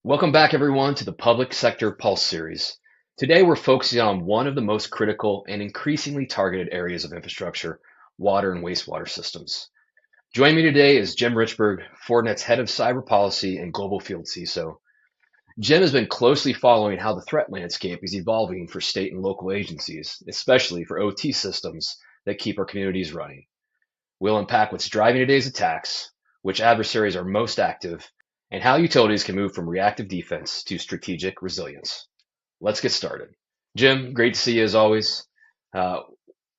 Welcome back, everyone, to the Public Sector Pulse Series. Today, we're focusing on one of the most critical and increasingly targeted areas of infrastructure, water and wastewater systems. Joining me today is Jim Richburg, Fortinet's Head of Cyber Policy and Global Field CISO. Jim has been closely following how the threat landscape is evolving for state and local agencies, especially for OT systems that keep our communities running. We'll unpack what's driving today's attacks, which adversaries are most active, and how utilities can move from reactive defense to strategic resilience. Let's get started. Jim, great to see you as always. Uh,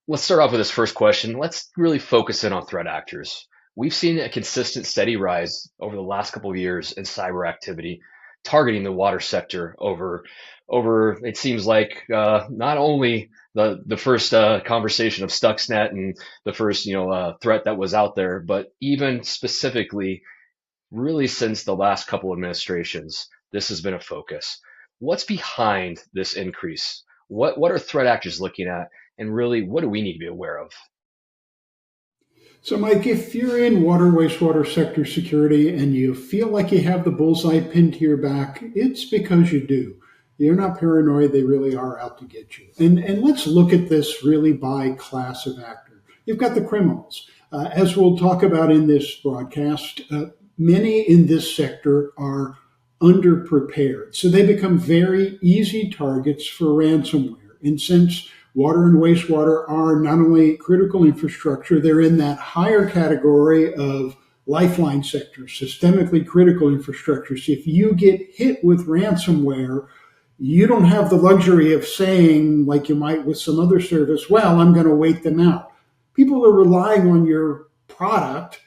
let's start off with this first question. Let's really focus in on threat actors. We've seen a consistent, steady rise over the last couple of years in cyber activity targeting the water sector over it seems like not only the first conversation of Stuxnet and the first threat that was out there, but even specifically really since the last couple administrations, this has been a focus. What's behind this increase? What are threat actors looking at, and really what do we need to be aware of? So, Mike, if you're in water, wastewater sector security and you feel like you have the bullseye pinned to your back, it's because you do. You're not paranoid, they really are out to get you. And let's look at this really by class of actor. You've got the criminals. As we'll talk about in this broadcast, many in this sector are underprepared. So they become very easy targets for ransomware. And since water and wastewater are not only critical infrastructure, they're in that higher category of lifeline sector, systemically critical infrastructure. So if you get hit with ransomware, you don't have the luxury of saying, like you might with some other service, well, I'm going to wait them out. People are relying on your product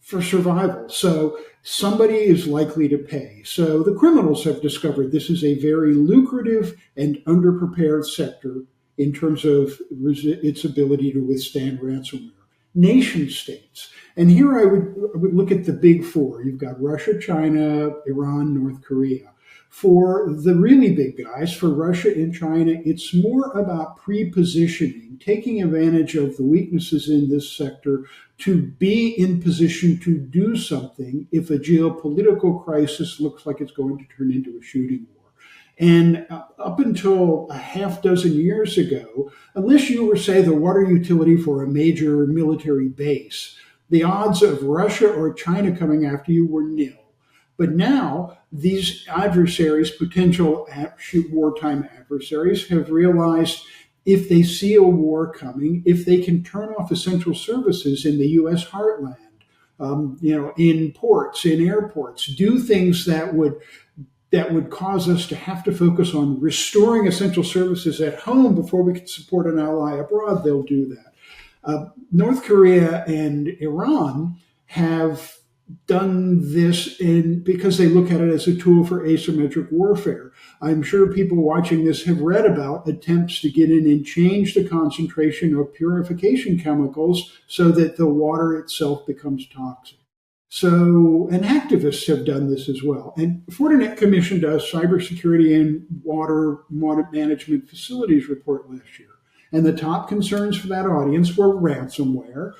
for survival. So somebody is likely to pay. So the criminals have discovered this is a very lucrative and underprepared sector in terms of its ability to withstand ransomware. Nation states. And here I would look at the big four. You've got Russia, China, Iran, North Korea. For the really big guys, for Russia and China, it's more about pre-positioning, taking advantage of the weaknesses in this sector to be in position to do something if a geopolitical crisis looks like it's going to turn into a shooting war. And up until a half dozen years ago, unless you were, say, the water utility for a major military base, the odds of Russia or China coming after you were nil. But now these adversaries, potential wartime adversaries, have realized if they see a war coming, if they can turn off essential services in the U.S. heartland, in ports, in airports, do things that would cause us to have to focus on restoring essential services at home before we can support an ally abroad, they'll do that. North Korea and Iran have done this because they look at it as a tool for asymmetric warfare. I'm sure people watching this have read about attempts to get in and change the concentration of purification chemicals so that the water itself becomes toxic. So, and activists have done this as well. And Fortinet commissioned a cybersecurity and water management facilities report last year. And the top concerns for that audience were ransomware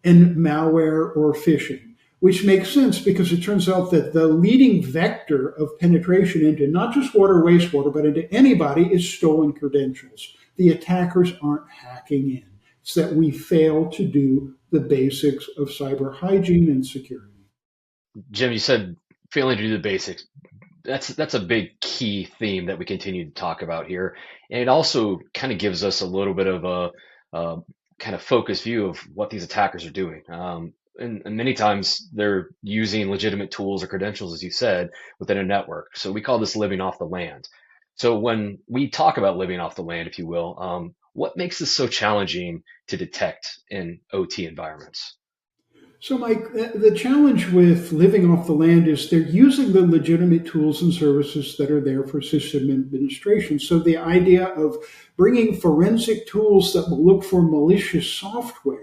and malware or phishing, which makes sense because it turns out that the leading vector of penetration into not just water, wastewater, but into anybody is stolen credentials. The attackers aren't hacking in. It's that we fail to do the basics of cyber hygiene and security. Jim, you said failing to do the basics. That's a big key theme that we continue to talk about here, and it also kind of gives us a little bit of a kind of focused view of what these attackers are doing. And many times they're using legitimate tools or credentials, as you said, within a network. So we call this living off the land. So when we talk about living off the land, if you will, what makes this so challenging to detect in OT environments? So, Mike, the challenge with living off the land is they're using the legitimate tools and services that are there for system administration. So, the idea of bringing forensic tools that will look for malicious software,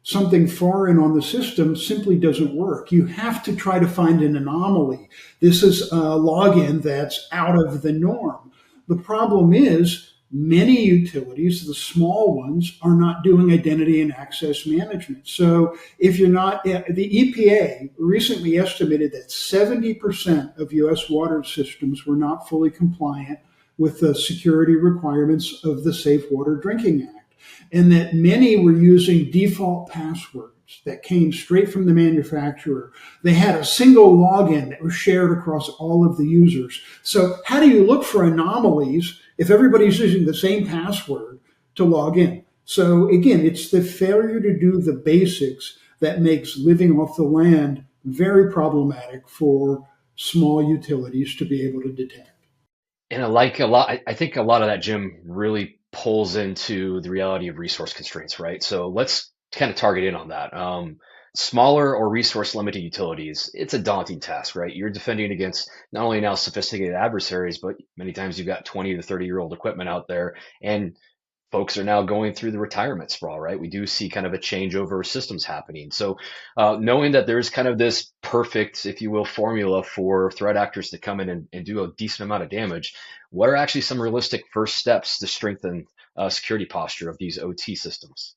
something foreign on the system, simply doesn't work. You have to try to find an anomaly. This is a login that's out of the norm. The problem is many utilities, the small ones, are not doing identity and access management. So if you're not, the EPA recently estimated that 70% of US water systems were not fully compliant with the security requirements of the Safe Water Drinking Act, and that many were using default passwords that came straight from the manufacturer. They had a single login that was shared across all of the users. So how do you look for anomalies if everybody's using the same password to log in? So again, it's the failure to do the basics that makes living off the land very problematic for small utilities to be able to detect. And I like a lot. I think a lot of that, Jim, really pulls into the reality of resource constraints, right? So let's kind of target in on that. Smaller or resource limited utilities, it's a daunting task, right? You're defending against not only now sophisticated adversaries, but many times you've got 20 to 30-year-old equipment out there, and folks are now going through the retirement sprawl, right? We do see kind of a changeover of systems happening. So, knowing that there's kind of this perfect, if you will, formula for threat actors to come in and do a decent amount of damage, what are actually some realistic first steps to strengthen security posture of these OT systems?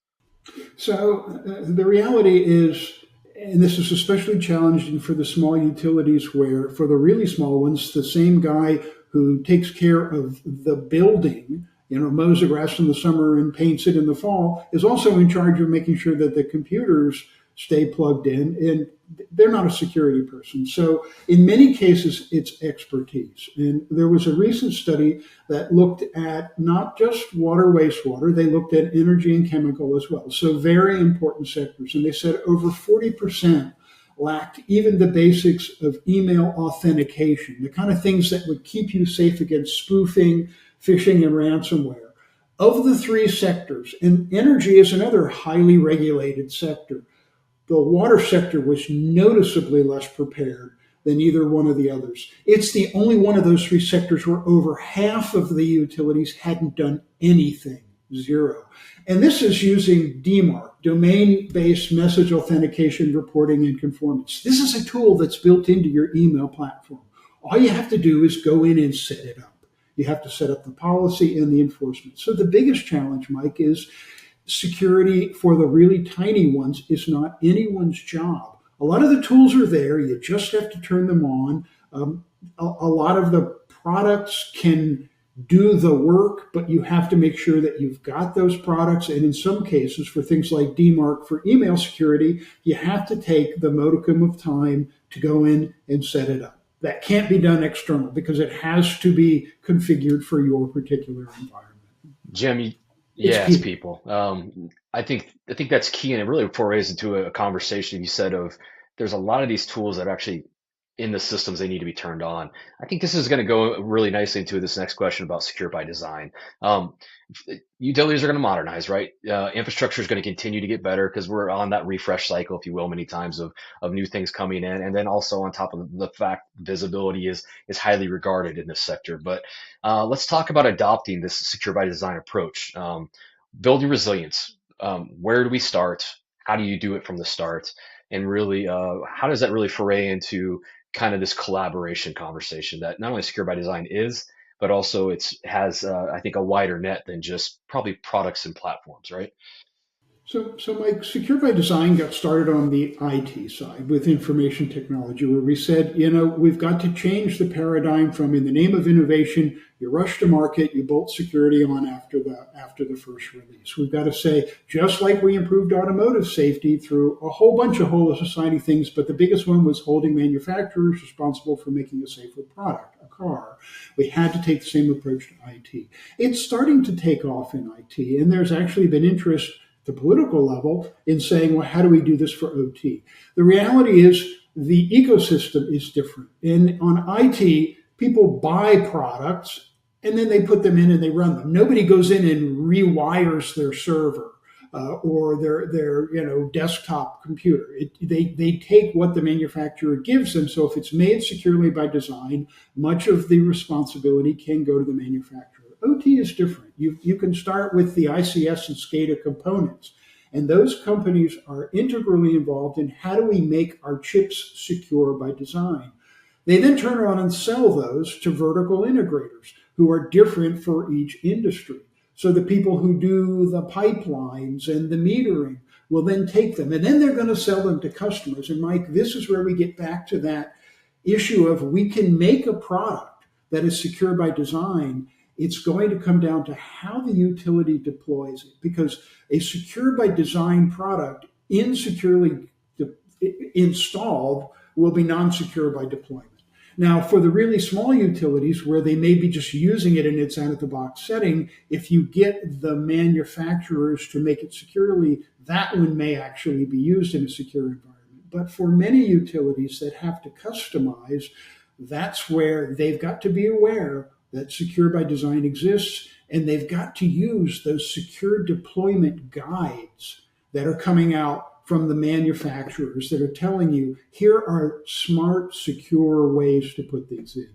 So the reality is, and this is especially challenging for the small utilities, where for the really small ones, the same guy who takes care of the building, mows the grass in the summer and paints it in the fall, is also in charge of making sure that the computers stay plugged in, and they're not a security person. So in many cases, it's expertise. And there was a recent study that looked at not just water, wastewater, they looked at energy and chemical as well. So very important sectors. And they said over 40% lacked even the basics of email authentication, the kind of things that would keep you safe against spoofing, phishing, and ransomware. Of the three sectors, and energy is another highly regulated sector, the water sector was noticeably less prepared than either one of the others. It's the only one of those three sectors where over half of the utilities hadn't done anything, zero. And this is using DMARC, domain-based message authentication, reporting, and conformance. This is a tool that's built into your email platform. All you have to do is go in and set it up. You have to set up the policy and the enforcement. So the biggest challenge, Mike, is security for the really tiny ones is not anyone's job. A lot of the tools are there. You just have to turn them on. A lot of the products can do the work, but you have to make sure that you've got those products. And in some cases, for things like DMARC for email security, you have to take the modicum of time to go in and set it up. That can't be done external because it has to be configured for your particular environment. Jim, It's yeah, it's people. people. I think that's key, and it really forays into a conversation you said of there's a lot of these tools that are actually in the systems they need to be turned on. I think this is going to go really nicely into this next question about secure by design. Um, Utilities are going to modernize, right? Infrastructure is going to continue to get better because we're on that refresh cycle, if you will, many times of new things coming in, and then also on top of the fact visibility is highly regarded in this sector. But let's talk about adopting this secure by design approach. Building resilience. Where do we start? How do you do it from the start? And really, how does that really foray into kind of this collaboration conversation that not only secure by design is, but also it's has I think a wider net than just probably products and platforms, right? So Mike, Secure by Design got started on the IT side with information technology, where we said, we've got to change the paradigm from in the name of innovation, you rush to market, you bolt security on after the first release. We've got to say, just like we improved automotive safety through a whole bunch of whole of society things, but the biggest one was holding manufacturers responsible for making a safer product, a car. We had to take the same approach to IT. It's starting to take off in IT, and there's actually been interest the political level in saying, well, how do we do this for OT? The reality is the ecosystem is different. And on IT, people buy products and then they put them in and they run them. Nobody goes in and rewires their server or their desktop computer. They take what the manufacturer gives them. So if it's made securely by design, much of the responsibility can go to the manufacturer. OT is different. You can start with the ICS and SCADA components, and those companies are integrally involved in how do we make our chips secure by design. They then turn around and sell those to vertical integrators who are different for each industry. So the people who do the pipelines and the metering will then take them and then they're going to sell them to customers. And Mike, this is where we get back to that issue of we can make a product that is secure by design. It's going to come down to how the utility deploys it, because a secure by design product insecurely installed will be non-secure by deployment. Now, for the really small utilities where they may be just using it in its out-of-the-box setting, if you get the manufacturers to make it securely, that one may actually be used in a secure environment. But for many utilities that have to customize, that's where they've got to be aware that secure by design exists, and they've got to use those secure deployment guides that are coming out from the manufacturers that are telling you, here are smart, secure ways to put these in.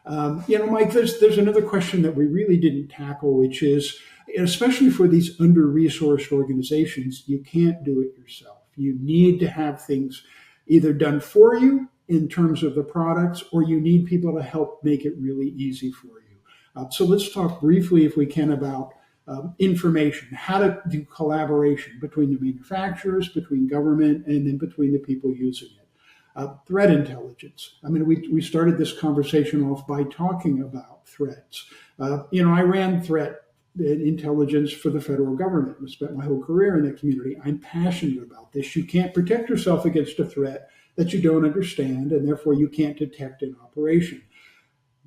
Mike, there's another question that we really didn't tackle, which is, especially for these under-resourced organizations, you can't do it yourself. You need to have things either done for you in terms of the products, or you need people to help make it really easy for you. So let's talk briefly, if we can, about information, how to do collaboration between the manufacturers, between government, and then between the people using it. Threat intelligence. I mean, we started this conversation off by talking about threats. I ran threat intelligence for the federal government. I spent my whole career in that community. I'm passionate about this. You can't protect yourself against a threat that you don't understand, and therefore you can't detect an operation.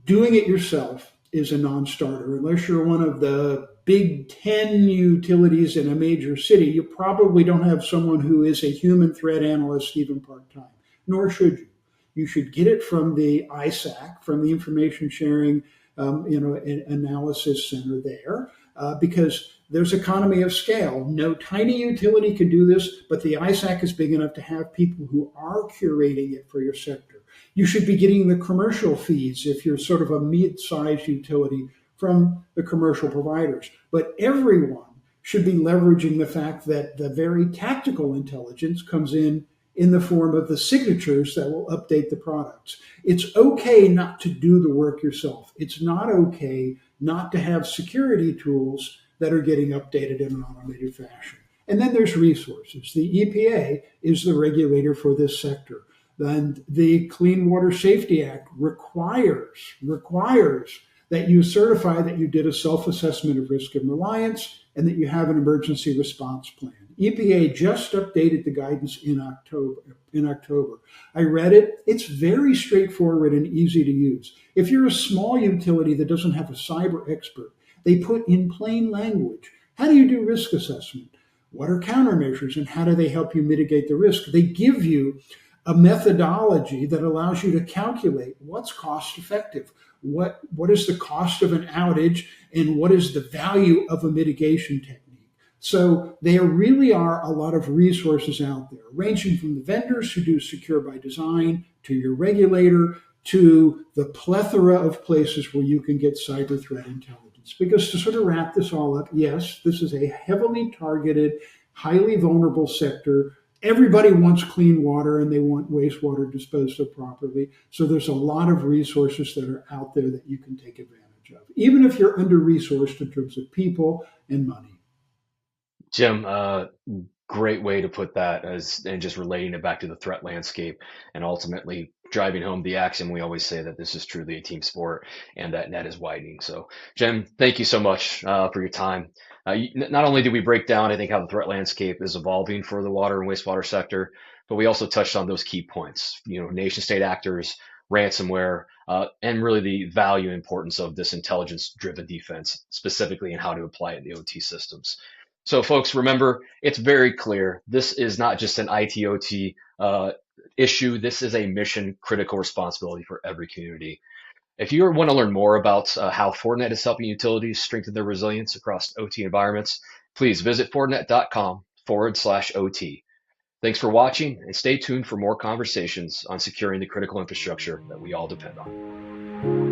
Doing it yourself is a non-starter. Unless you're one of the big 10 utilities in a major city, you probably don't have someone who is a human threat analyst, even part-time, nor should you. You should get it from the ISAC, from the Information Sharing Analysis Center there, because there's economy of scale. No tiny utility can do this, but the ISAC is big enough to have people who are curating it for your sector. You should be getting the commercial fees if you're sort of a mid-sized utility from the commercial providers. But everyone should be leveraging the fact that the very tactical intelligence comes in the form of the signatures that will update the products. It's okay not to do the work yourself. It's not okay not to have security tools that are getting updated in an automated fashion. And then there's resources. The EPA is the regulator for this sector. And the Clean Water Safety Act requires that you certify that you did a self-assessment of risk and reliance and that you have an emergency response plan. EPA just updated the guidance in October. I read it. It's very straightforward and easy to use. If you're a small utility that doesn't have a cyber expert, they put in plain language, how do you do risk assessment? What are countermeasures and how do they help you mitigate the risk? They give you a methodology that allows you to calculate what's cost effective, what is the cost of an outage, and what is the value of a mitigation technique. So there really are a lot of resources out there, ranging from the vendors who do secure by design, to your regulator, to the plethora of places where you can get cyber threat intelligence. Because to sort of wrap this all up, yes, this is a heavily targeted, highly vulnerable sector. Everybody wants clean water and they want wastewater disposed of properly. So there's a lot of resources that are out there that you can take advantage of, even if you're under-resourced in terms of people and money. Jim, great way to put that, and just relating it back to the threat landscape and ultimately driving home the axiom we always say that this is truly a team sport and that net is widening. So, Jim, thank you so much for your time. Not only did we break down, I think, how the threat landscape is evolving for the water and wastewater sector, but we also touched on those key points, nation state actors, ransomware, and really the value and importance of this intelligence driven defense, specifically, and how to apply it in the OT systems. So, folks, remember, it's very clear. This is not just an ITOT issue. This is a mission critical responsibility for every community. If you want to learn more about how Fortinet is helping utilities strengthen their resilience across OT environments, please visit fortinet.com/OT. Thanks for watching, and stay tuned for more conversations on securing the critical infrastructure that we all depend on.